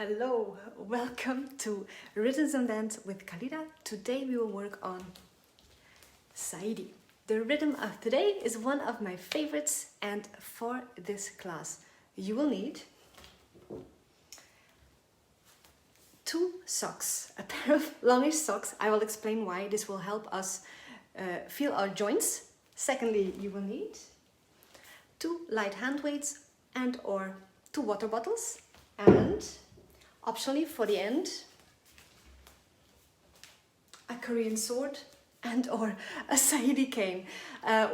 Hello, welcome to Rhythms and Dance with Khalida. Today we will work on Saidi. The rhythm of today is one of my favorites, and for this class you will need 2 socks, a pair of longish socks. I will explain why this will help us feel our joints. Secondly, you will need 2 light hand weights and or 2 water bottles, and optionally for the end, a Korean sword and or a Saidi cane.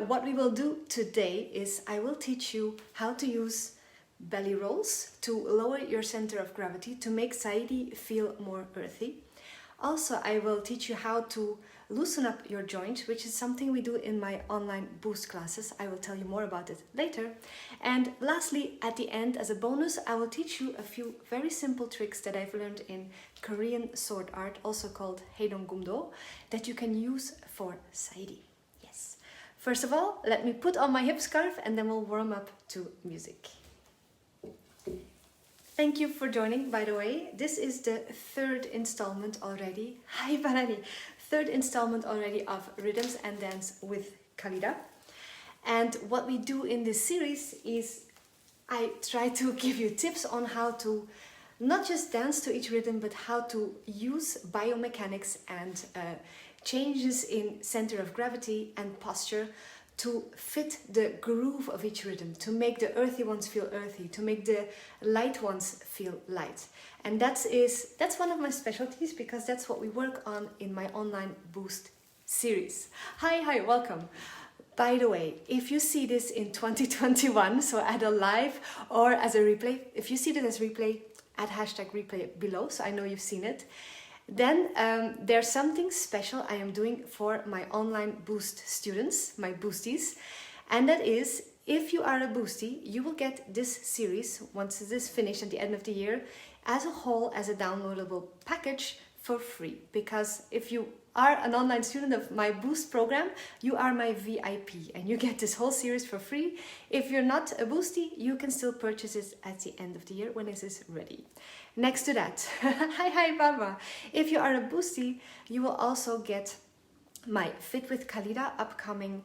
What we will do today is I will teach you how to use belly rolls to lower your center of gravity to make Saidi feel more earthy. Also, I will teach you how to loosen up your joint, which is something we do in my online boost classes. I will tell you more about it later. And lastly, at the end, as a bonus, I will teach you a few very simple tricks that I've learned in Korean sword art, also called Haedong Gumdo, that you can use for Saidi. Yes. First of all, let me put on my hip scarf and then we'll warm up to music. Thank you for joining, by the way. This is the 3rd installment already. Hi Barani! 3rd installment already of Rhythms and Dance with Khalida. And what we do in this series is I try to give you tips on how to not just dance to each rhythm, but how to use biomechanics and changes in center of gravity and posture to fit the groove of each rhythm, to make the earthy ones feel earthy, to make the light ones feel light. And that's one of my specialties, because that's what we work on in my online boost series. Hi, welcome. By the way, if you see this in 2021, so at a live or as a replay, if you see this as replay, add #replay below, so I know you've seen it. Then there's something special I am doing for my online boost students, my boosties, and that is, if you are a boostie, you will get this series, once it is finished at the end of the year, as a whole, as a downloadable package for free. Because if you are an online student of my boost program, you are my VIP and you get this whole series for free. If you're not a boostie, you can still purchase it at the end of the year when this is ready. Next to that, hi Baba, if you are a boostie, you will also get my Fit with Khalida upcoming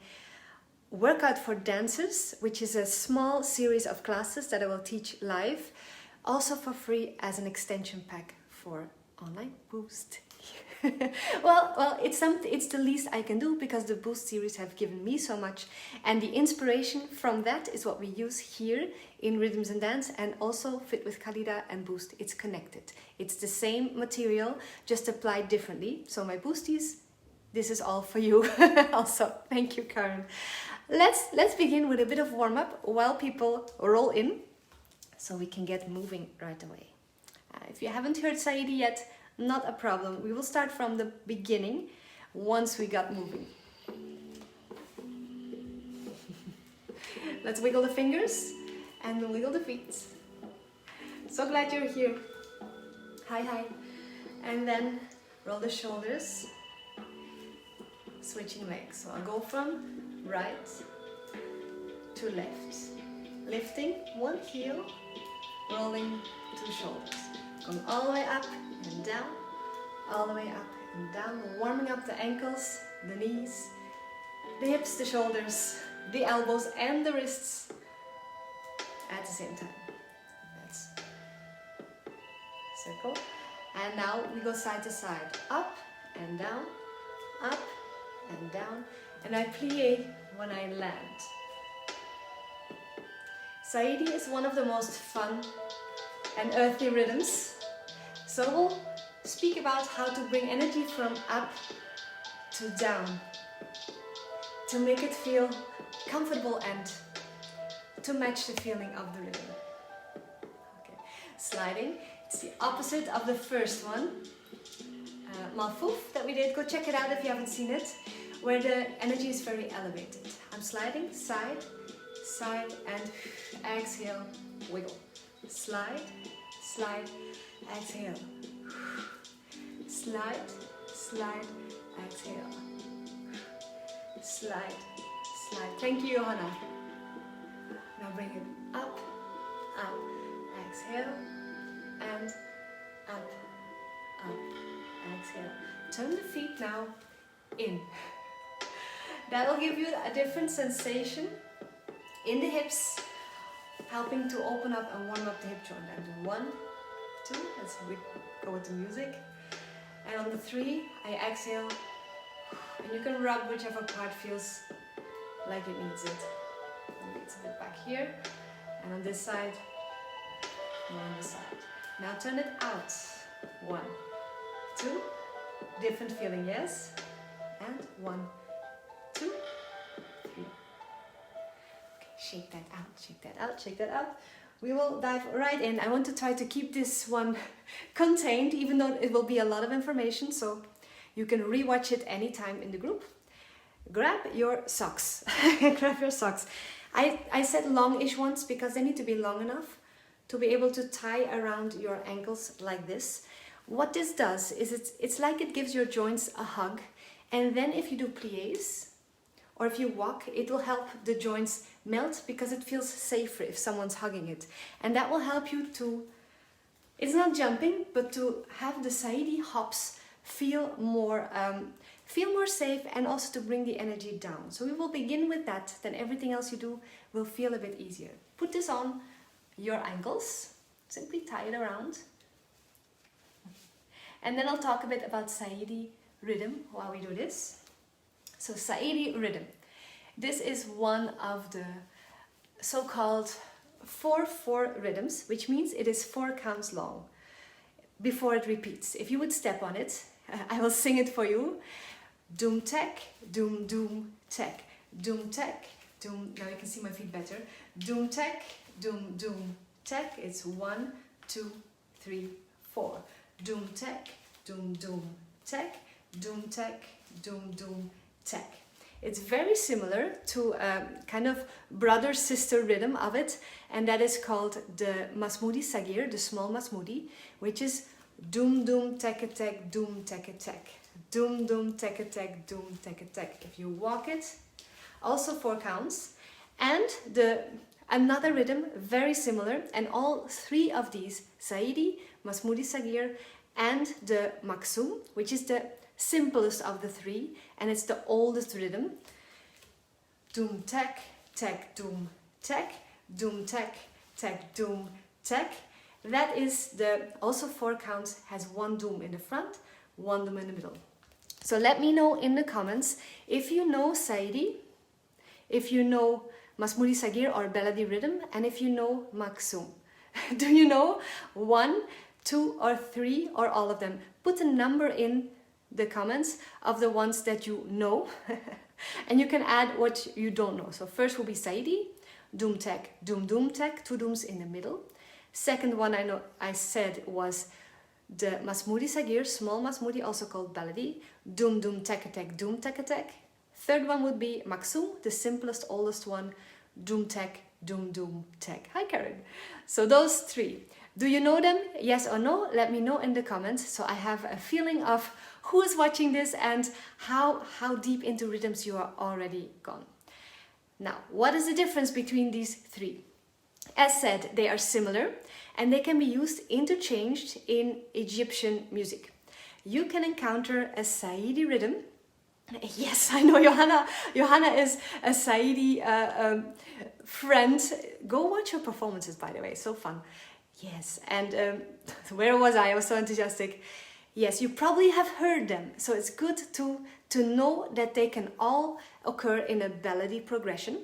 workout for dancers, which is a small series of classes that I will teach live, also for free as an extension pack for online boost. well, it's the least I can do, because the boost series have given me so much, and the inspiration from that is what we use here in Rhythms and Dance, and also Fit with Khalida and Boost. It's connected. It's the same material, just applied differently. So my boosties, this is all for you. Also, thank you, Karen. Let's begin with a bit of warm up while people roll in, so we can get moving right away. If you haven't heard Saidi yet, not a problem. We will start from the beginning once we got moving. Let's wiggle the fingers and wiggle the feet. So glad you're here. Hi. And then roll the shoulders. Switching legs. So I'll go from right to left. Lifting one heel, rolling 2 shoulders. Going all the way up and down, all the way up and down, warming up the ankles, the knees, the hips, the shoulders, the elbows and the wrists at the same time. That's circle. And now we go side to side, up and down, up and down, and I plie when I land. Saidi is one of the most fun and earthy rhythms. So we'll speak about how to bring energy from up to down, to make it feel comfortable and to match the feeling of the rhythm. Okay, sliding. It's the opposite of the first one, Malfouf, that we did. Go check it out if you haven't seen it, where the energy is very elevated. I'm sliding, side, side, and exhale, wiggle. Slide, slide, exhale. Slide, slide, exhale. Slide, slide. Thank you, Johanna. Now bring it up, up, exhale, and turn the feet now in. That will give you a different sensation in the hips, helping to open up and warm up the hip joint. And do 1, 2, as we go with the music. And on the 3, I exhale, and you can rub whichever part feels like it needs it. Maybe it's a bit back here, and on this side, and on this side. Now turn it out. 1, 2, different feeling, yes? And 1, 2, 3. Okay, shake that out, shake that out, shake that out. We will dive right in. I want to try to keep this one contained, even though it will be a lot of information, so you can rewatch it anytime in the group. Grab your socks. Grab your socks. I said longish ones because they need to be long enough to be able to tie around your ankles like this. What this does is it's like it gives your joints a hug, and then if you do pliés or if you walk, it will help the joints melt because it feels safer if someone's hugging it. And that will help you to, it's not jumping, but to have the Saidi hops feel more safe, and also to bring the energy down. So we will begin with that, then everything else you do will feel a bit easier. Put this on your ankles, simply tie it around. And then I'll talk a bit about Saidi rhythm while we do this. So Saidi rhythm. This is one of the so-called 4/4 rhythms, which means it is 4 counts long before it repeats. If you would step on it, I will sing it for you. Doom tek, doom doom tek, doom tek, doom. Now you can see my feet better. Doom tek, doom doom tek. It's 1, 2, 3, 4. Doom tek, doom doom tek, doom tek, doom doom tek. It's very similar to a kind of brother-sister rhythm of it, and that is called the Masmoudi Sagir, the small Masmoudi, which is doom doom tek a tek, doom tek a tek, doom doom tek a tek, doom tek a tek. If you walk it, also 4 counts. And another rhythm very similar, and all 3 of these, Saidi, Masmoudi Sagir, and the Maksum, which is the simplest of the 3, and it's the oldest rhythm. Doom tek, tek, doom tek, doom tek, tek, doom tek. That is also 4 counts, has 1 doom in the front, 1 doom in the middle. So let me know in the comments if you know Saidi, if you know Masmoudi Sagir or Baladi rhythm, and if you know Maksum. Do you know 1, 2 or 3 or all of them? Put a number in the comments of the ones that you know and you can add what you don't know. So first will be Saidi, doom tek, doom doom tek, 2 dooms in the middle. Second one I said was the Masmoudi Sagir, small Masmoudi, also called Baladi, doom doom tek a tek, doom tek a tek. Third one would be Maksum, the simplest, oldest one, doom tek, doom doom tek. Hi Karen. So those 3. Do you know them? Yes or no? Let me know in the comments so I have a feeling of who is watching this and how deep into rhythms you are already gone. Now, what is the difference between these 3? As said, they are similar and they can be used interchanged in Egyptian music. You can encounter a Saidi rhythm. Yes, I know Johanna. Johanna is a Saidi friend. Go watch her performances, by the way, so fun. Yes, and where was I? I was so enthusiastic. Yes, you probably have heard them, so it's good to know that they can all occur in a Baladi progression.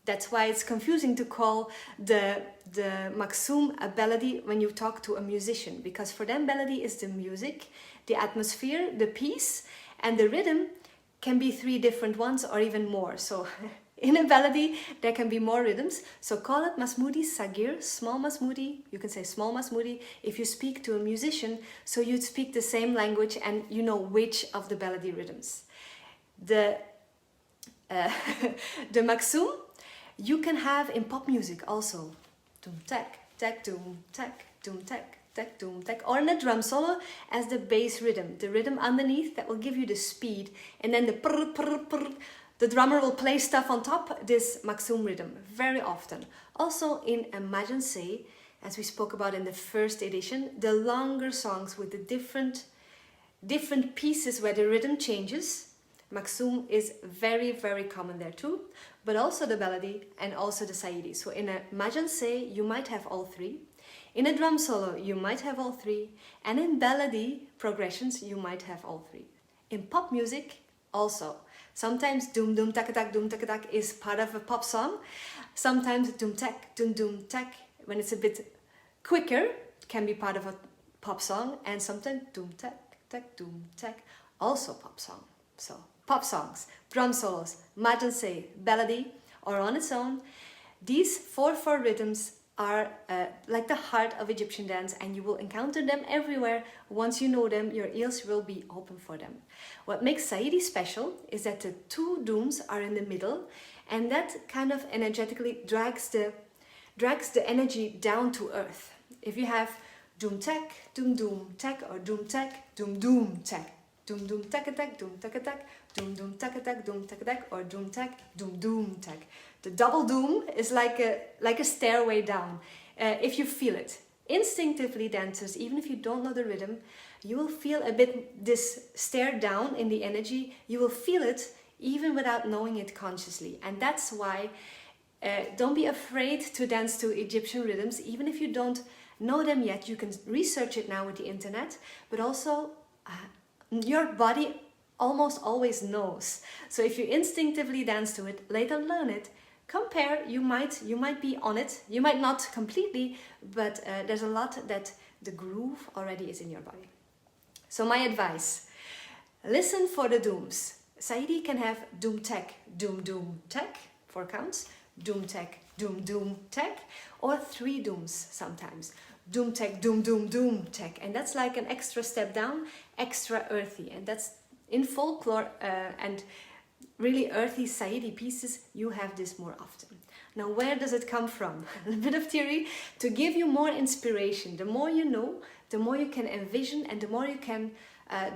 That's why it's confusing to call the Maksum a Baladi when you talk to a musician, because for them Baladi is the music, the atmosphere, the piece, and the rhythm can be 3 different ones or even more. So in a Baladi there can be more rhythms, so call it Masmoudi Sagir, small Masmoudi. You can say small Masmoudi if you speak to a musician, so you'd speak the same language and you know which of the Baladi rhythms. The Maksum you can have in pop music also. Doom tek, tek, doom tek, doom tek, tek, doom tek, or in a drum solo as the bass rhythm, the rhythm underneath that will give you the speed, and then the prr, prr, prr, the drummer will play stuff on top, this Maksum rhythm, very often. Also in Imagine Say, as we spoke about in the first edition, the longer songs with the different pieces where the rhythm changes. Maksum is very, very common there too, but also the Baladi and also the Saidi. So in a Majanse, you might have all three. In a drum solo, you might have all three. And in Baladi progressions, you might have all three. In pop music, also. Sometimes doom doom tak is part of a pop song. Sometimes doom tak, when it's a bit quicker, can be part of a pop song. And sometimes doom tak, also pop song. So pop songs, drum solos, Majanse, Baladi, or on its own. These 4/4 rhythms are like the heart of Egyptian dance, and you will encounter them everywhere. Once you know them, your ears will be open for them. What makes Saidi special is that the 2 dooms are in the middle, and that kind of energetically drags the energy down to earth. If you have doom tak, or doom tak, doom tak, doom doom tak, doom doom tak, or doom tak, doom tak. The double doom is like a stairway down. If you feel it, instinctively, dancers, even if you don't know the rhythm, you will feel a bit this stair down in the energy. You will feel it even without knowing it consciously, and that's why don't be afraid to dance to Egyptian rhythms, even if you don't know them yet. You can research it now with the internet, but also your body almost always knows. So if you instinctively dance to it, later learn it, compare, you might be on it, you might not completely, but there's a lot that the groove already is in your body. So my advice, listen for the dooms. Saidi can have doom tak, 4 counts, doom tak, doom tak, or 3 dooms sometimes. Doom tak, doom tak, and that's like an extra step down, extra earthy, and that's in folklore and really earthy Saidi pieces, you have this more often. Now, where does it come from? A bit of theory to give you more inspiration. The more you know, the more you can envision, and the more you can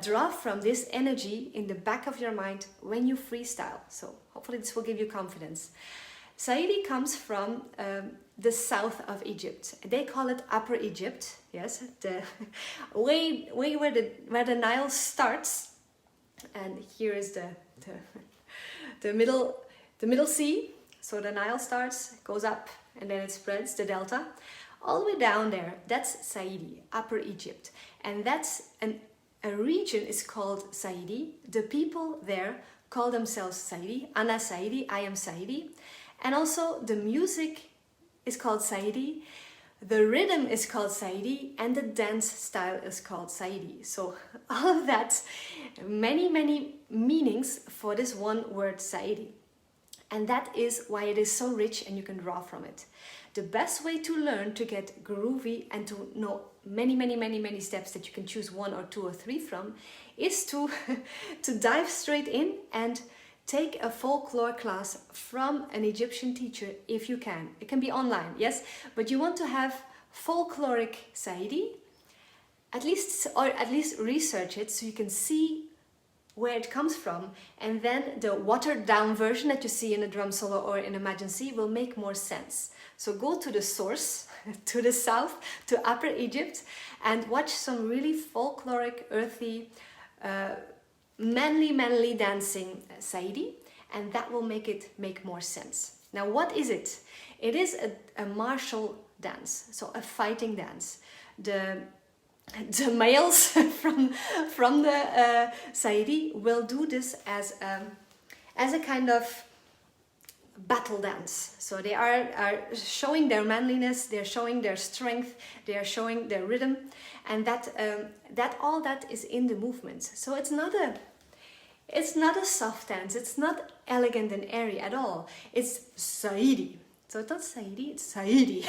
draw from this energy in the back of your mind when you freestyle. So hopefully this will give you confidence. Saidi comes from the south of Egypt. They call it Upper Egypt. Yes, the way where the Nile starts, and here is the middle sea. So the Nile starts, goes up, and then it spreads, the delta, all the way down there. That's Saidi, Upper Egypt, and that's a region is called Saidi. The people there call themselves Saidi. Ana Saidi, I am Saidi. And also the music is called Saidi, the rhythm is called Saidi, and the dance style is called Saidi. So all of that, many meanings for this one word Saidi. And that is why it is so rich and you can draw from it. The best way to learn to get groovy and to know many steps that you can choose 1 or 2 or 3 from is to dive straight in and take a folklore class from an Egyptian teacher if you can. It can be online, yes, but you want to have folkloric Saidi, at least research it so you can see where it comes from, and then the watered down version that you see in a drum solo or in a Majanse will make more sense. So go to the source, to the south, to Upper Egypt, and watch some really folkloric, earthy, manly dancing Saidi, and that will make more sense. Now, what is it? It is a martial dance, so a fighting dance. The males from the Saidi will do this as a kind of battle dance. So they are showing their manliness, they're showing their strength, they are showing their rhythm, and that all that is in the movements. So it's not a soft dance, it's not elegant and airy at all. It's Saidi. So it's not Saidi, it's Saidi.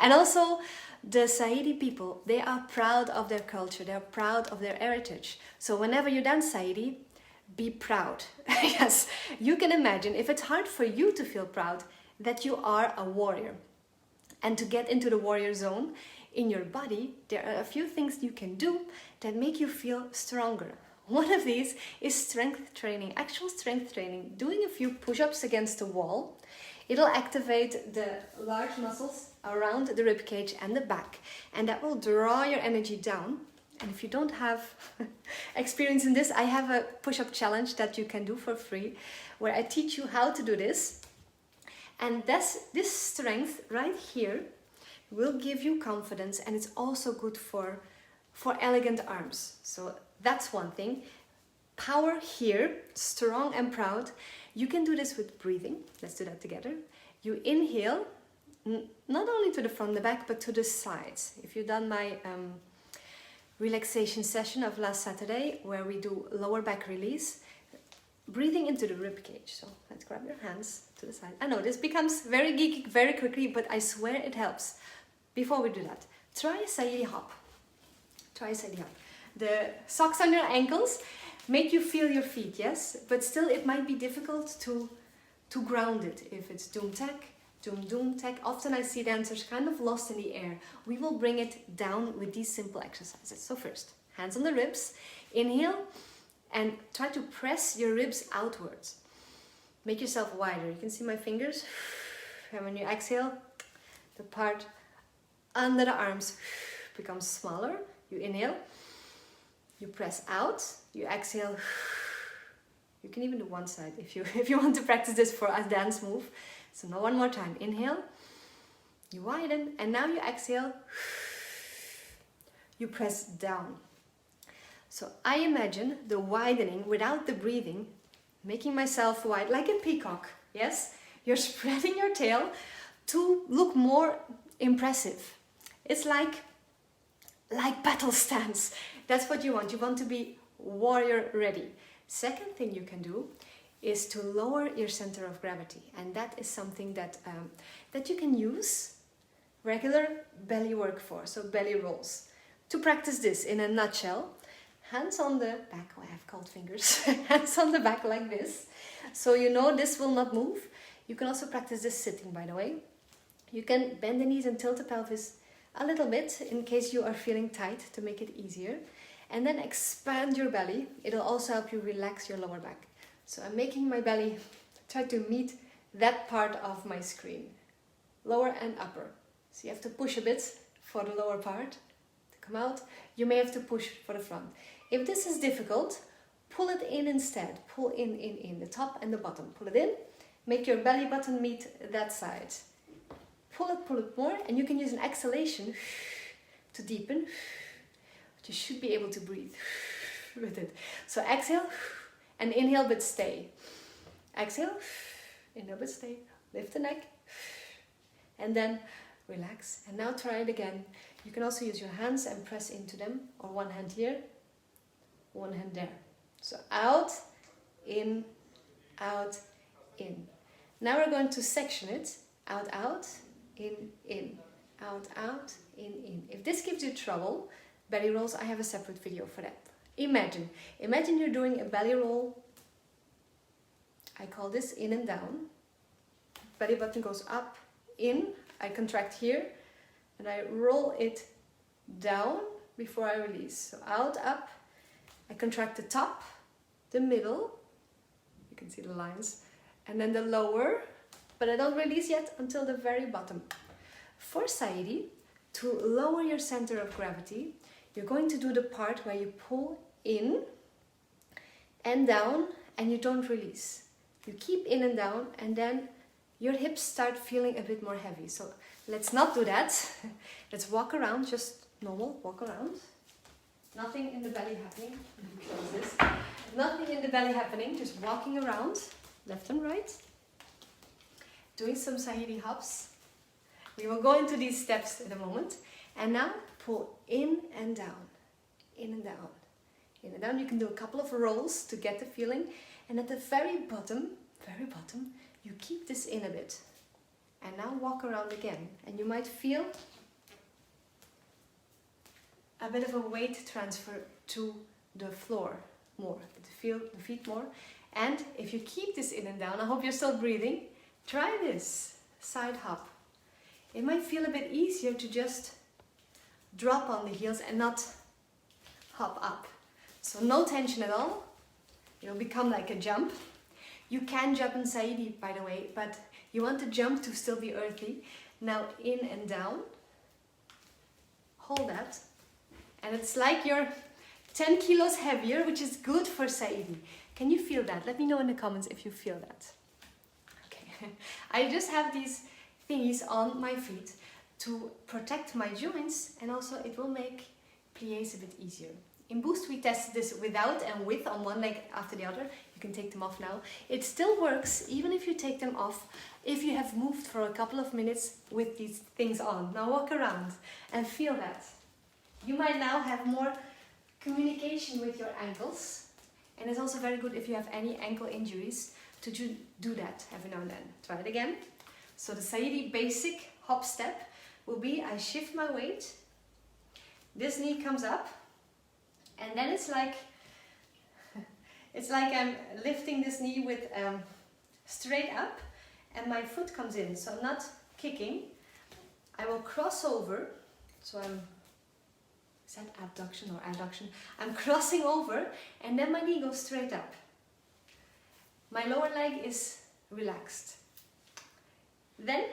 And also the Saidi people, they are proud of their culture, they are proud of their heritage. So whenever you dance Saidi, be proud. Yes, you can imagine if it's hard for you to feel proud that you are a warrior. And to get into the warrior zone in your body, there are a few things you can do that make you feel stronger. One of these is strength training, actual strength training, doing a few push-ups against the wall. It'll activate the large muscles around the ribcage and the back, and that will draw your energy down. And if you don't have experience in this, I have a push-up challenge that you can do for free, where I teach you how to do this. And this strength right here will give you confidence, and it's also good for elegant arms. So that's one thing. Power here, strong and proud. You can do this with breathing. Let's do that together. You inhale, not only to the front and the back, but to the sides. If you've done my relaxation session of last Saturday, where we do lower back release, breathing into the rib cage. So let's grab your hands to the side. I know this becomes very geeky very quickly, but I swear it helps. Before we do that, try a Saidi hop. Try a Saidi hop. The socks on your ankles make you feel your feet, yes? But still it might be difficult to ground it. If it's doom tak, doom tak. Often I see dancers kind of lost in the air. We will bring it down with these simple exercises. So first, hands on the ribs. Inhale and try to press your ribs outwards. Make yourself wider. You can see my fingers. And when you exhale, the part under the arms becomes smaller. You inhale, you press out, you exhale. You can even do one side if you want to practice this for a dance move. So now one more time. Inhale, you widen, and now you exhale. You press down. So I imagine the widening without the breathing, making myself wide like a peacock. Yes, you're spreading your tail to look more impressive. It's like battle stance. That's what you want. You want to be warrior ready. Second thing you can do is to lower your center of gravity, and that is something that you can use regular belly work for, so belly rolls. To practice this in a nutshell, hands on the back. Oh, I have cold fingers. Hands on the back like this, so you know this will not move. You can also practice this sitting, by the way. You can bend the knees and tilt the pelvis a little bit in case you are feeling tight, to make it easier. And then expand your belly. It'll also help you relax your lower back. So I'm making my belly try to meet that part of my screen. Lower and upper. So you have to push a bit for the lower part to come out. You may have to push for the front. If this is difficult, pull it in instead. Pull in, the top and the bottom. Pull it in. Make your belly button meet that side. Pull it more, and you can use an exhalation to deepen. But you should be able to breathe with it. So exhale and inhale but stay. Exhale, inhale but stay. Lift the neck and then relax. And now try it again. You can also use your hands and press into them, or one hand here, one hand there. So out, in, in. Now we're going to section it. Out, in, out, in. If this gives you trouble, belly rolls, I have a separate video for that. Imagine you're doing a belly roll. I call this in and down. Belly button goes up, in, I contract here, and I roll it down before I release. So out, up, I contract the top, the middle, you can see the lines, and then the lower, but I don't release yet until the very bottom. For Saidi, to lower your center of gravity, you're going to do the part where you pull in and down and you don't release. You keep in and down, and then your hips start feeling a bit more heavy. So let's not do that. Let's walk around, just normal, walk around. Nothing in the belly happening. Close this. Nothing in the belly happening, just walking around, left and right. Doing some Saidi hops. We will go into these steps in a moment. And now pull in and down, in and down, in and down. You can do a couple of rolls to get the feeling. And at the very bottom, you keep this in a bit. And now walk around again. And you might feel a bit of a weight transfer to the floor more, to feel the feet more. And if you keep this in and down, I hope you're still breathing, try this side hop. It might feel a bit easier to just drop on the heels and not hop up. So no tension at all. It'll become like a jump. You can jump in Saidi, by the way, but you want the jump to still be earthy. Now in and down. Hold that. And it's like you're 10 kilos heavier, which is good for Saidi. Can you feel that? Let me know in the comments if you feel that. Okay. I just have these thingies on my feet to protect my joints, and also it will make pliés a bit easier. In Boost we test this without and with on one leg after the other. You can take them off now. It still works even if you take them off, if you have moved for a couple of minutes with these things on. Now walk around and feel that. You might now have more communication with your ankles, and it's also very good if you have any ankle injuries to do that every now and then. Try it again. So the Saidi basic hop step will be I shift my weight, this knee comes up, and then it's like I'm lifting this knee with straight up, and my foot comes in. So I'm not kicking. I will cross over. So is that abduction or adduction? I'm crossing over, and then my knee goes straight up. My lower leg is relaxed. Then,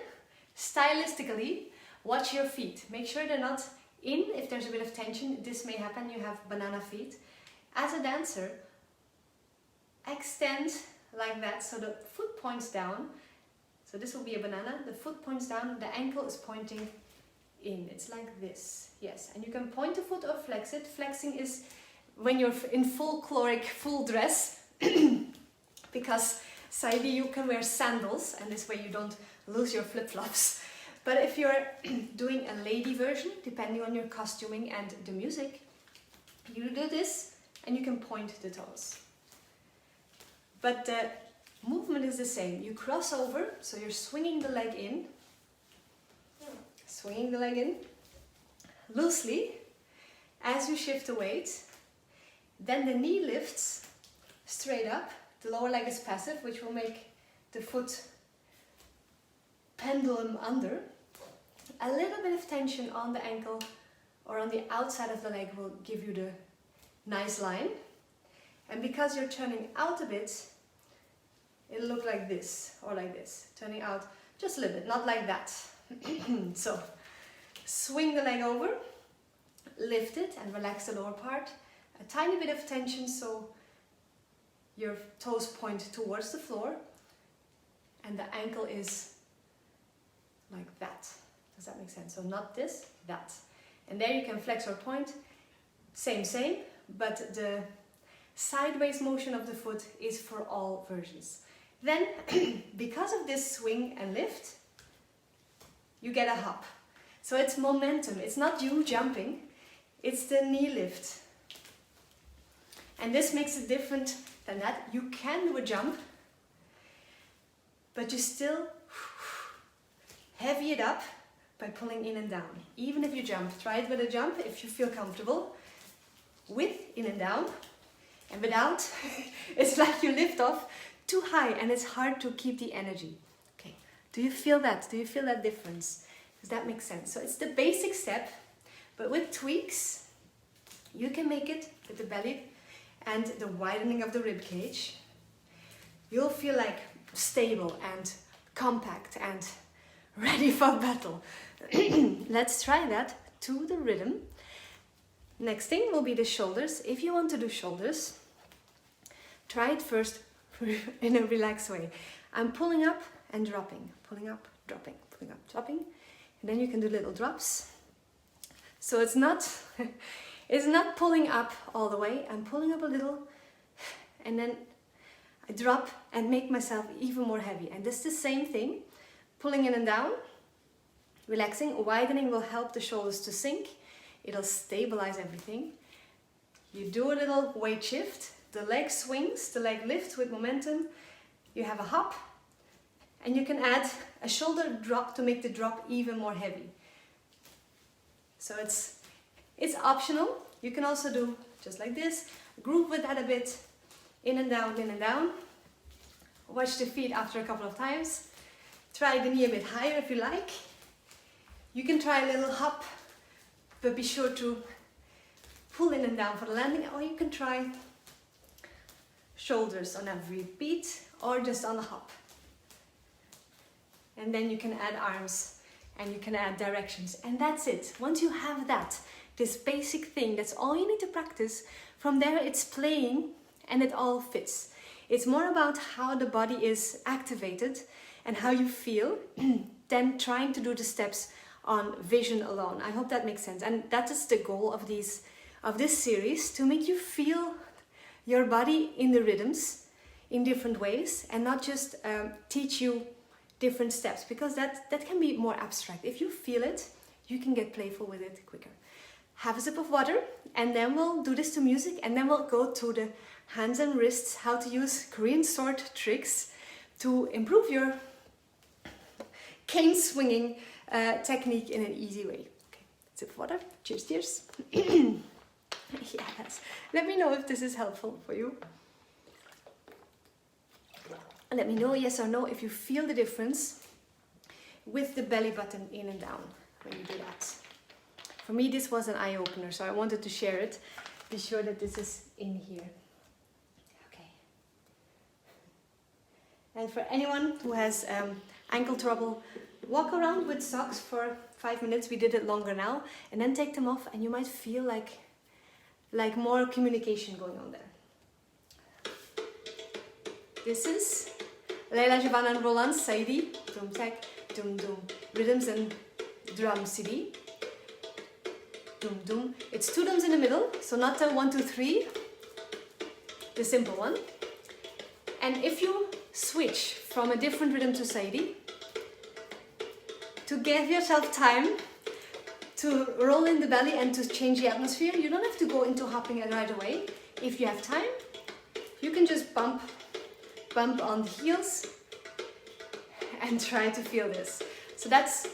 stylistically, watch your feet. Make sure they're not in. If there's a bit of tension, this may happen. You have banana feet. As a dancer, extend like that, so the foot points down. So this will be a banana. The foot points down, the ankle is pointing in. It's like this. Yes, and you can point the foot or flex it. Flexing is when you're in full dress, because Saidi, you can wear sandals, and this way you don't lose your flip-flops. But if you're doing a lady version, depending on your costuming and the music, you do this and you can point the toes. But the movement is the same. You cross over, so you're swinging the leg in, loosely, as you shift the weight. Then the knee lifts straight up. The lower leg is passive, which will make the foot pendulum under. A little bit of tension on the ankle or on the outside of the leg will give you the nice line. And because you're turning out a bit, it'll look like this or like this. Turning out just a little bit, not like that. So swing the leg over, lift it and relax the lower part. A tiny bit of tension so your toes point towards the floor, and the ankle is like that. Does that make sense? So not this, that. And there you can flex or point. Same, but the sideways motion of the foot is for all versions. Then, because of this swing and lift, you get a hop. So it's momentum. It's not you jumping, it's the knee lift. And this makes it different than that. You can do a jump, but you still heavy it up by pulling in and down. Even if you jump, try it with a jump if you feel comfortable. With in and down, and without, it's like you lift off too high and it's hard to keep the energy. Okay, do you feel that? Do you feel that difference? Does that make sense? So it's the basic step, but with tweaks, you can make it with the belly and the widening of the rib cage. You'll feel like stable and compact and ready for battle. Let's try that to the rhythm. Next thing will be the shoulders. If you want to do shoulders, try it first in a relaxed way. I'm pulling up and dropping, pulling up, dropping, pulling up, dropping. And then you can do little drops. So it's not pulling up all the way. I'm pulling up a little, and then I drop and make myself even more heavy. And this is the same thing. Pulling in and down, relaxing. Widening will help the shoulders to sink. It'll stabilize everything. You do a little weight shift. The leg swings, the leg lifts with momentum. You have a hop. And you can add a shoulder drop to make the drop even more heavy. So it's optional. You can also do just like this. Groove with that a bit. In and down, in and down. Watch the feet after a couple of times. Try the knee a bit higher if you like. You can try a little hop, but be sure to pull in and down for the landing, or you can try shoulders on every beat or just on a hop. And then you can add arms and you can add directions, and that's it. Once you have that, this basic thing. That's all you need to practice. From there it's playing and it all fits. It's more about how the body is activated and how you feel than trying to do the steps on vision alone. I hope that makes sense. And that is the goal of this series, to make you feel your body in the rhythms in different ways and not just teach you different steps, because that can be more abstract. If you feel it, you can get playful with it quicker. Have a sip of water and then we'll do this to music, and then we'll go to the hands and wrists, how to use Korean sword tricks to improve your cane swinging technique in an easy way. Okay, sip of water. Cheers, cheers. Yes. Let me know if this is helpful for you. Let me know, yes or no, if you feel the difference with the belly button in and down when you do that. For me, this was an eye-opener, so I wanted to share it. Be sure that this is in here. Okay. And for anyone who has ankle trouble, walk around with socks for 5 minutes. We did it longer now. And then take them off and you might feel like more communication going on there. This is Leila Javan and Roland Saidi, Dum Tak, Dum Dum, Rhythms and Drum CD. Dum Dum. It's 2 dums in the middle, so not the 1, 2, 3, the simple one. And if you switch from a different rhythm to Saidi, to give yourself time to roll in the belly and to change the atmosphere, you don't have to go into hopping right away. If you have time, you can just bump on the heels and try to feel this. So that's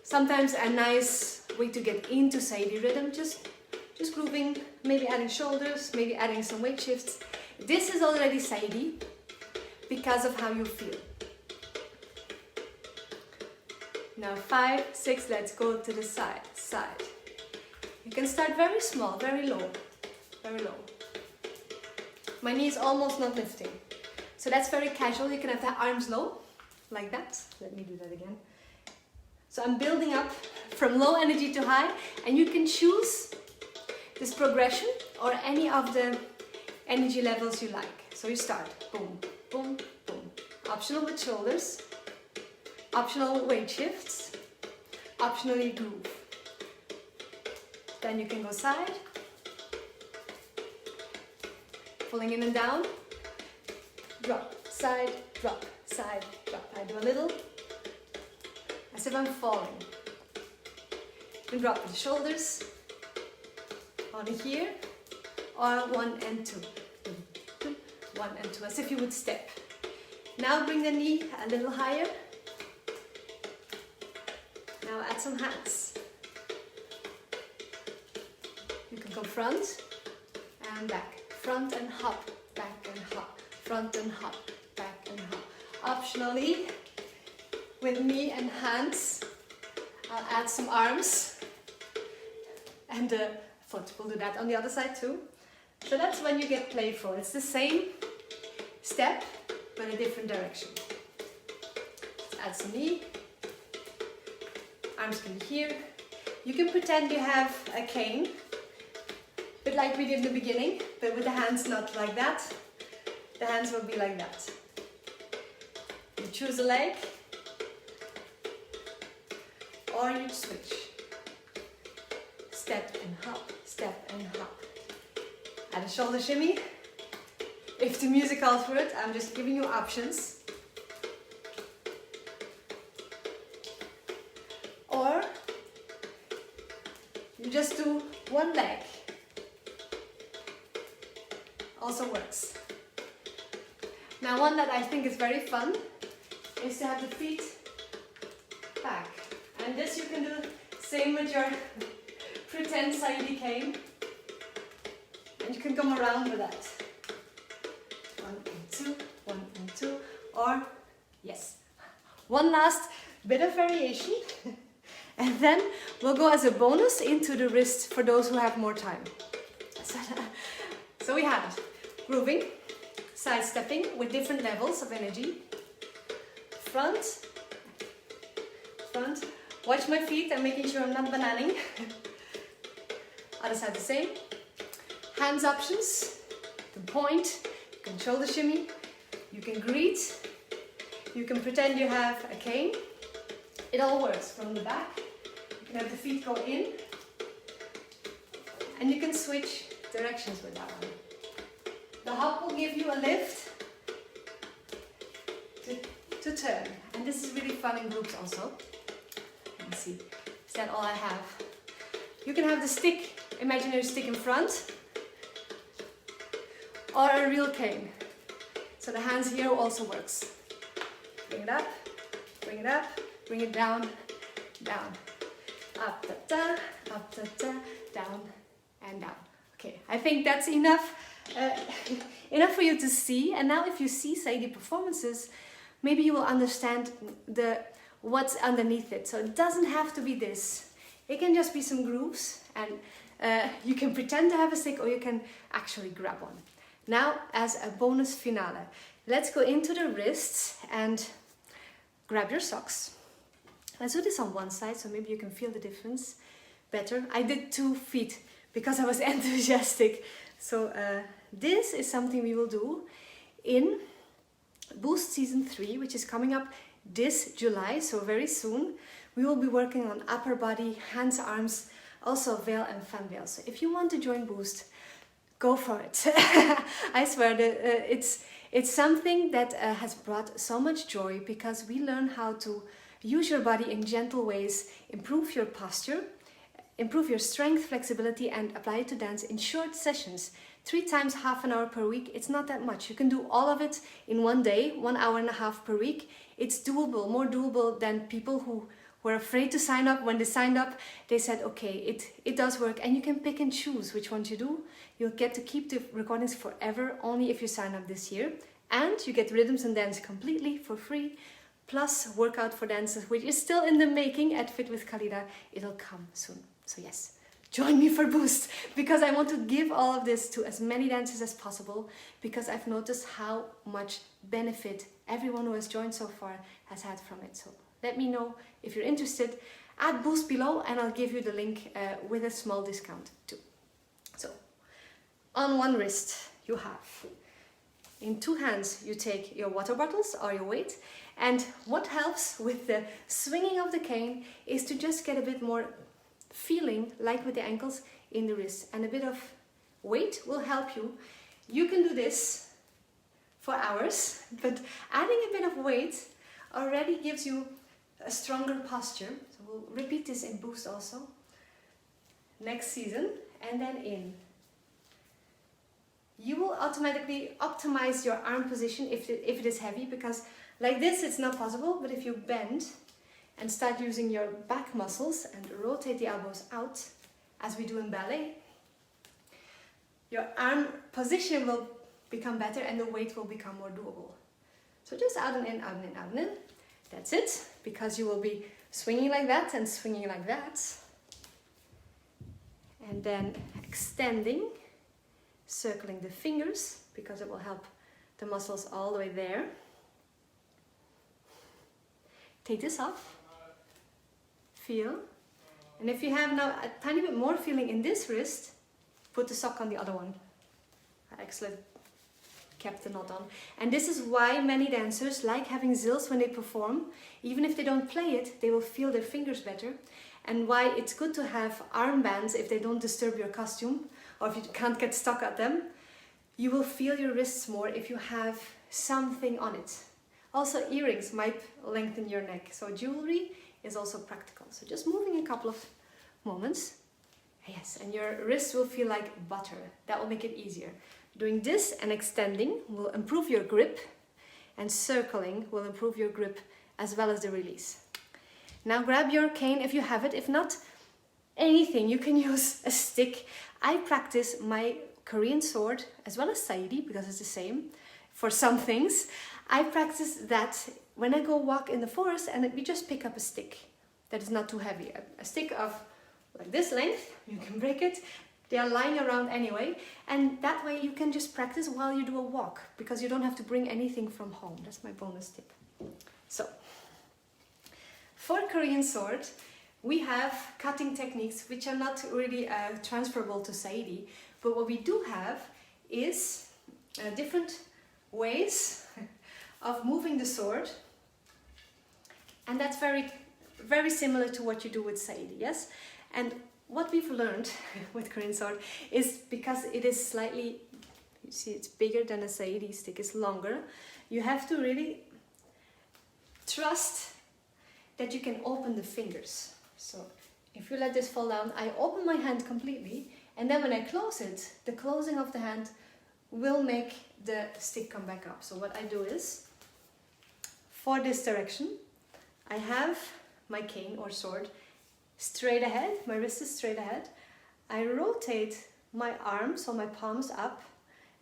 sometimes a nice way to get into Saidi rhythm, just grooving, maybe adding shoulders, maybe adding some weight shifts. This is already Saidi because of how you feel. Now 5, 6, let's go to the side. You can start very small, very low, very low. My knee is almost not lifting. So that's very casual. You can have the arms low, like that. Let me do that again. So I'm building up from low energy to high, and you can choose this progression or any of the energy levels you like. So you start, boom, boom, boom. Optional with shoulders, optional weight shifts, optionally groove. Then you can go side, pulling in and down, drop, side, drop, side, drop. I do a little, as if I'm falling. You can drop the shoulders on here, or 1 and 2. 1 and 2, as if you would step. Now bring the knee a little higher. Now add some hands. You can go front and back, front and hop, back and hop, front and hop, back and hop. Optionally, with knee and hands, I'll add some arms and a foot. We'll do that on the other side too. So that's when you get playful. It's the same step, but a different direction. Let's add some knee. Arms can be here. You can pretend you have a cane, a bit like we did in the beginning, but with the hands not like that. The hands will be like that. You choose a leg, or you switch. Step and hop, step and hop. Add a shoulder shimmy. If the music calls for it, I'm just giving you options. Or you just do one leg. Also works. Now one that I think is very fun is to have the feet back. And this you can do same with your pretend Saidi cane. And you can come around with that. 1 and 2, 1 and 2, or yes. One last bit of variation. And then we'll go as a bonus into the wrist for those who have more time. So we have grooving, side stepping with different levels of energy. Front, front. Watch my feet, I'm making sure I'm not bananing. Other side the same. Hands options. You can point, you can shoulder shimmy, you can greet, you can pretend you have a cane. It all works from the back. You can have the feet go in, and you can switch directions with that one. The hop will give you a lift to turn, and this is really fun in groups also. Let me see, is that all I have? You can have the stick, imaginary stick in front, or a real cane. So the hands here also works. Bring it up, bring it up, bring it down, down. Up, da, da, up, da, da, down, and down. Okay, I think that's enough, enough for you to see. And now if you see, say, the performances, maybe you will understand what's underneath it. So it doesn't have to be this. It can just be some grooves, and you can pretend to have a stick, or you can actually grab one. Now, as a bonus finale, let's go into the wrists and grab your socks. Let's do this on one side, so maybe you can feel the difference better. I did 2 feet because I was enthusiastic. So this is something we will do in Boost Season 3, which is coming up this July, so very soon. We will be working on upper body, hands, arms, also veil and fan veil. So if you want to join Boost, go for it. I swear that it's something that has brought so much joy, because we learn how to use your body in gentle ways, improve your posture, improve your strength, flexibility, and apply it to dance in short sessions. 3 times half an hour per week. It's not that much. You can do all of it in one day, 1.5 hours per week. It's doable, more doable than people who were afraid to sign up. When they signed up, they said, okay, it does work, and you can pick and choose which ones you do. You'll get to keep the recordings forever, only if you sign up this year. And you get Rhythms and Dance completely for free, plus Workout for Dancers, which is still in the making at Fit with Khalida. It'll come soon. So yes, join me for Boost, because I want to give all of this to as many dancers as possible, because I've noticed how much benefit everyone who has joined so far has had from it. So let me know if you're interested. Add Boost below, and I'll give you the link with a small discount too. So on one wrist you have, in 2 hands you take your water bottles or your weight, and what helps with the swinging of the cane is to just get a bit more feeling, like with the ankles, in the wrist, and a bit of weight will help you. You can do this for hours, but adding a bit of weight already gives you a stronger posture. So we'll repeat this in Boost also next season. And then in, you will automatically optimize your arm position if it is heavy, because like this it's not possible, but if you bend and start using your back muscles and rotate the elbows out, as we do in ballet, your arm position will become better and the weight will become more doable. So just out and in, out and in, out and in. That's it, because you will be swinging like that and swinging like that. And then extending, circling the fingers, because it will help the muscles all the way there. Take this off. Feel. And if you have now a tiny bit more feeling in this wrist, put the sock on the other one. Excellent. Kept the knot on. And this is why many dancers like having zills when they perform. Even if they don't play it, they will feel their fingers better. And why it's good to have armbands if they don't disturb your costume, or if you can't get stuck at them. You will feel your wrists more if you have something on it. Also, earrings might lengthen your neck. So jewelry is also practical. So just moving a couple of moments. Yes, and your wrists will feel like butter. That will make it easier. Doing this and extending will improve your grip, and circling will improve your grip as well as the release. Now grab your cane if you have it. If not, anything. You can use a stick. I practice my Korean sword as well as Saidi, because it's the same for some things. I practice that when I go walk in the forest, and we just pick up a stick that is not too heavy. A stick of like this length, you can break it. They are lying around anyway, and that way you can just practice while you do a walk, because you don't have to bring anything from home. That's my bonus tip. So, for Korean sword, we have cutting techniques which are not really transferable to Saidi, but what we do have is different ways of moving the sword, and that's very similar to what you do with Saidi, yes? And what we've learned with Korean sword is, because it is slightly, you see it's bigger than a Saidi stick, it's longer, you have to really trust that you can open the fingers. So if you let this fall down, I open my hand completely, and then when I close it, the closing of the hand will make the stick come back up. So what I do is, for this direction, I have my cane or sword straight ahead, my wrist is straight ahead. I rotate my arms, so my palms up,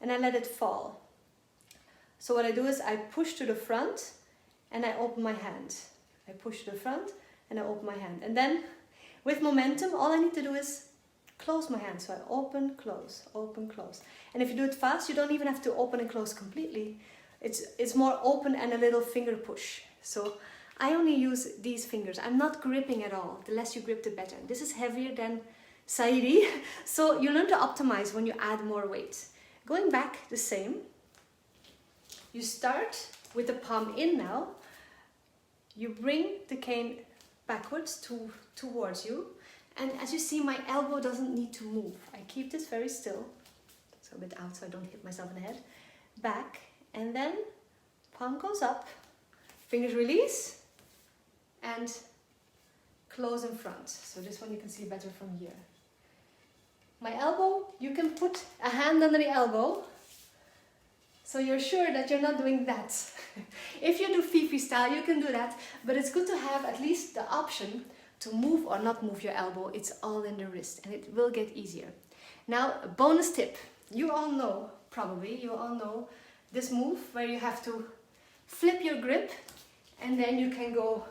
and I let it fall. So what I do is I push to the front and I open my hand. I push to the front and I open my hand. And then with momentum, all I need to do is close my hand. So I open, close, open, close. And if you do it fast, you don't even have to open and close completely. It's more open and a little finger push. So I only use these fingers. I'm not gripping at all. The less you grip, the better. This is heavier than Saidi, so you learn to optimize when you add more weight. Going back, the same. You start with the palm in now. You bring the cane backwards towards you. And as you see, my elbow doesn't need to move. I keep this very still. So a bit out so I don't hit myself in the head. Back, and then palm goes up. Fingers release. And close in front. So this one you can see better from here. My elbow, you can put a hand under the elbow, so you're sure that you're not doing that. If you do Fifi style, you can do that, but it's good to have at least the option to move or not move your elbow. It's all in the wrist, and it will get easier. Now, a bonus tip. You all know, probably, you all know this move where you have to flip your grip, and then you can go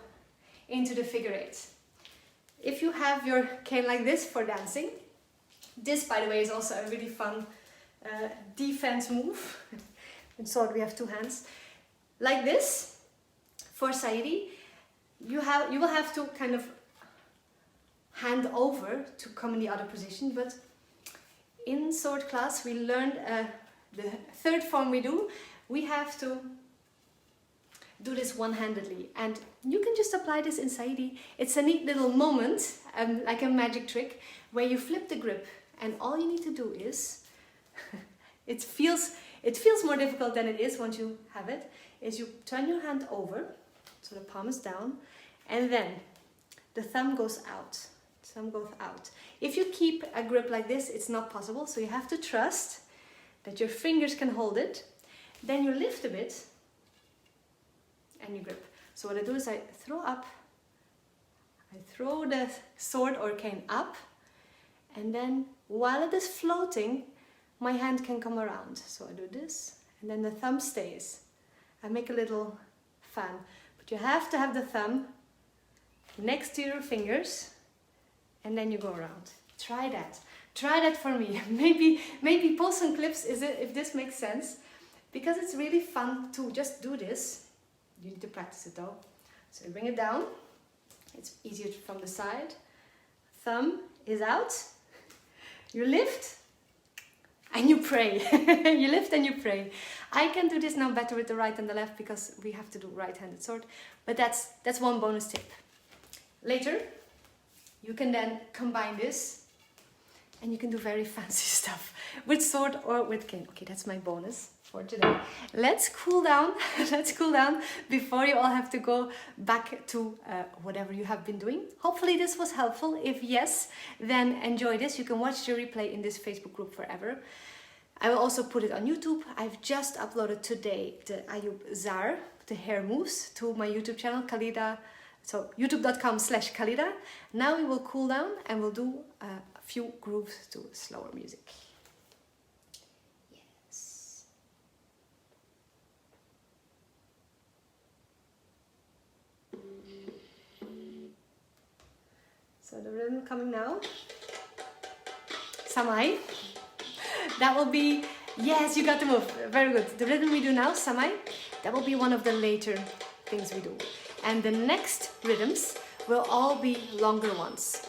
into the figure eight. If you have your cane like this for dancing, this, by the way, is also a really fun defense move. In sword we have two hands. Like this, for Saidi, you will have to kind of hand over to come in the other position, but in sword class we learned the third form we have to do this one-handedly, and you can just apply this in Saidi. It's a neat little moment, like a magic trick, where you flip the grip, and all you need to do is, it feels more difficult than it is once you have it, is you turn your hand over, so the palm is down, and then the thumb goes out. Thumb goes out. If you keep a grip like this, it's not possible, so you have to trust that your fingers can hold it. Then you lift a bit, and you grip. So what I do is I throw the sword or cane up, and then while it is floating, my hand can come around. So I do this, and then the thumb stays. I make a little fan, but you have to have the thumb next to your fingers, and then you go around. Try that. Try that for me. Maybe post some clips if this makes sense, because it's really fun to just do this. You need to practice it though. So you bring it down. It's easier from the side. Thumb is out. You lift and you pray. You lift and you pray. I can do this now better with the right and the left because we have to do right-handed sword. But that's one bonus tip. Later, you can then combine this and you can do very fancy stuff with sword or with cane. Okay, that's my bonus for today. Let's cool down. Let's cool down before you all have to go back to whatever you have been doing. Hopefully this was helpful. If yes, then enjoy this. You can watch the replay in this Facebook group forever. I will also put it on YouTube. I've just uploaded today the Ayub Zar, the hair moves, to my YouTube channel, Khalida. So youtube.com/Khalida. Now we will cool down and we'll do a few grooves to slower music. Yes. So the rhythm coming now. Samai. That will be, yes, you got the move. Very good. The rhythm we do now, Samai, that will be one of the later things we do. And the next rhythms will all be longer ones.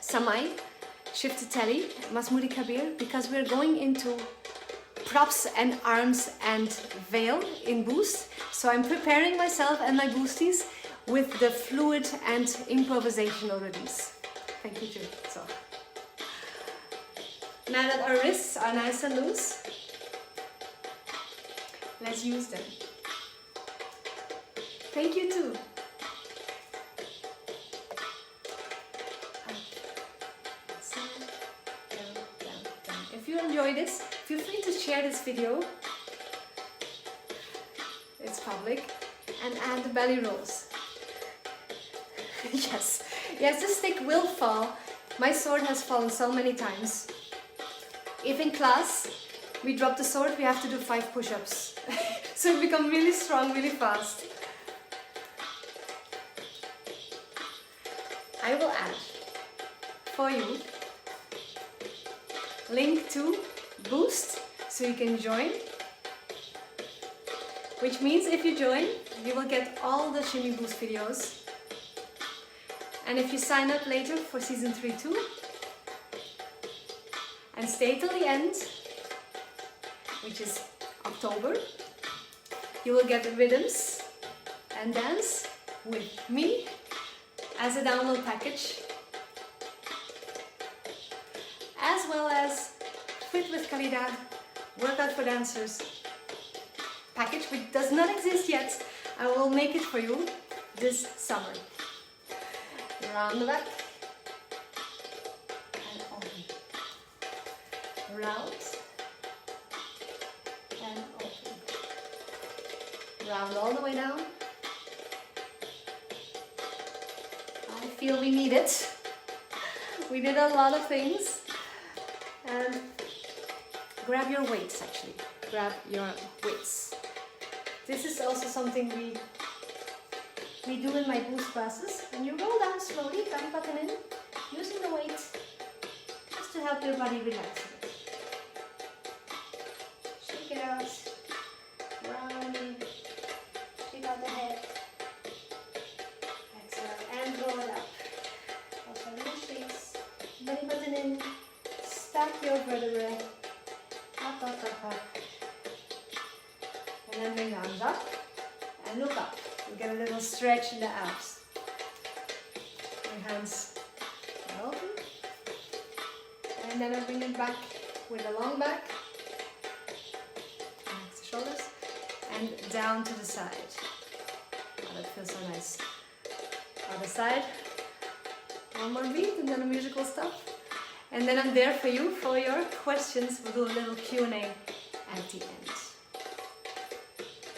Samai, Shift Telly, Masmoudi Kabir, because we're going into props and arms and veil in Boost. So I'm preparing myself and my boosties with the fluid and improvisational rhythms. Thank you, Jim. So, now that our wrists are nice and loose, let's use them. Thank you too. If you enjoy this, feel free to share this video. It's public. And add the belly rolls. Yes, yes, the stick will fall. My sword has fallen so many times. If in class we drop the sword, we have to do 5 push-ups. So we become really strong, really fast. I will add for you link to Boost so you can join. Which means if you join, you will get all the Shimmy Boost videos. And if you sign up later for season 3 too, and stay till the end, which is October, you will get the rhythms and dance with me as a download package, as well as Fit with Khalida Workout for Dancers package, which does not exist yet. I will make it for you this summer. Round the back and open. Round and open. Round all the way down. I feel we need it. We did a lot of things. And grab your weights actually. Grab your weights. This is also something we do in my Boost classes. And you roll down slowly, belly button in, using the weight just to help your body relax a bit. Shake it out, round, shake out the head. Exhale, and roll it up. Also shakes, belly button in, stack your vertebrae, up, up, up, up. And then bring arms up and look up. You get a little stretch in the abs. Your hands are open. And then I bring it back with a long back. Relax the shoulders. And down to the side. Oh, that feels so nice. Other side. One more beat and then the musical stuff. And then I'm there for you, for your questions. We'll do a little Q&A at the end.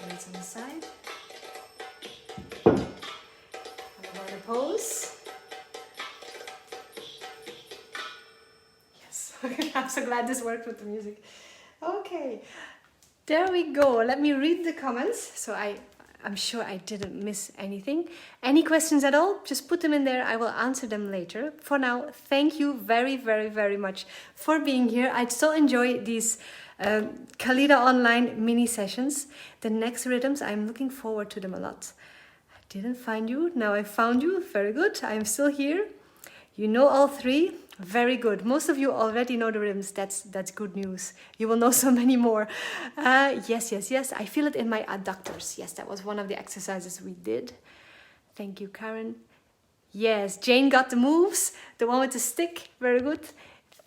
Hands on the side. Pose. Yes, I'm so glad this worked with the music. Okay, there we go. Let me read the comments. So I'm sure I didn't miss anything. Any questions at all? Just put them in there. I will answer them later. For now, thank you very, very, very much for being here. I so enjoy these Khalida Online mini sessions. The next rhythms, I'm looking forward to them a lot. Didn't find you, now I found you, very good, I'm still here. You know all 3, very good. Most of you already know the rhythms, that's good news. You will know so many more. Yes, I feel it in my adductors. Yes, that was one of the exercises we did. Thank you, Karen. Yes, Jane got the moves, the one with the stick, very good.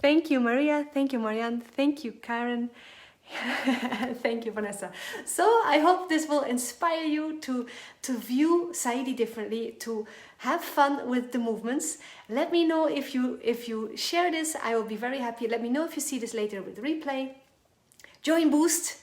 Thank you, Maria, thank you, Marianne, thank you, Karen. Thank you, Vanessa. So I hope this will inspire you to view Saidi differently, to have fun with the movements. Let me know if you share this. I will be very happy. Let me know if you see this later with replay. Join Boost.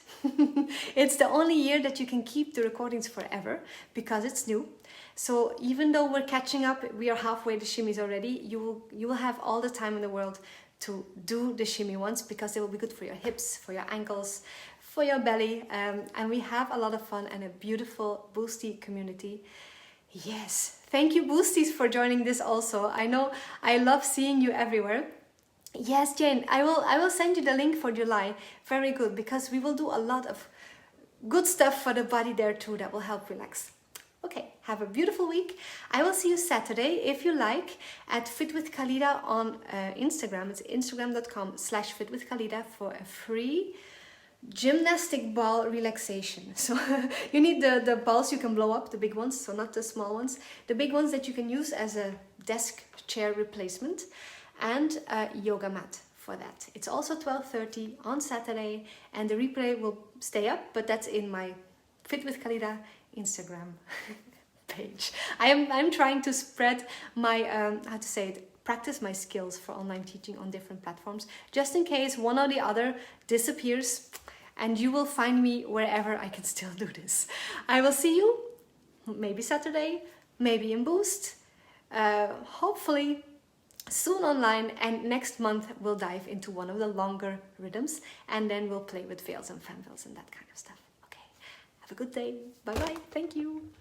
It's the only year that you can keep the recordings forever because it's new. So even though we're catching up, we are halfway the shimmies already. You will have all the time in the world to do the shimmy ones because they will be good for your hips, for your ankles, for your belly, and we have a lot of fun and a beautiful Boosty community. Yes, thank you Boosties for joining this also. I know I love seeing you everywhere. Yes, Jane, I will send you the link for July. Very good, because we will do a lot of good stuff for the body there too that will help relax. Okay, have a beautiful week. I will see you Saturday, if you like, at Fit with Khalida on Instagram. It's instagram.com/fitwithkhalida for a free gymnastic ball relaxation. So you need the balls you can blow up, the big ones, so not the small ones. The big ones that you can use as a desk chair replacement, and a yoga mat for that. It's also 12:30 on Saturday, and the replay will stay up, but that's in my Fit with Khalida Instagram page. I'm trying to spread my practice my skills for online teaching on different platforms, just in case one or the other disappears, and you will find me wherever I can still do this. I will see you maybe Saturday, maybe in Boost, hopefully soon online, and next month we'll dive into one of the longer rhythms, and then we'll play with veils and fan veils and that kind of stuff. Okay, have a good day. Bye bye. Thank you.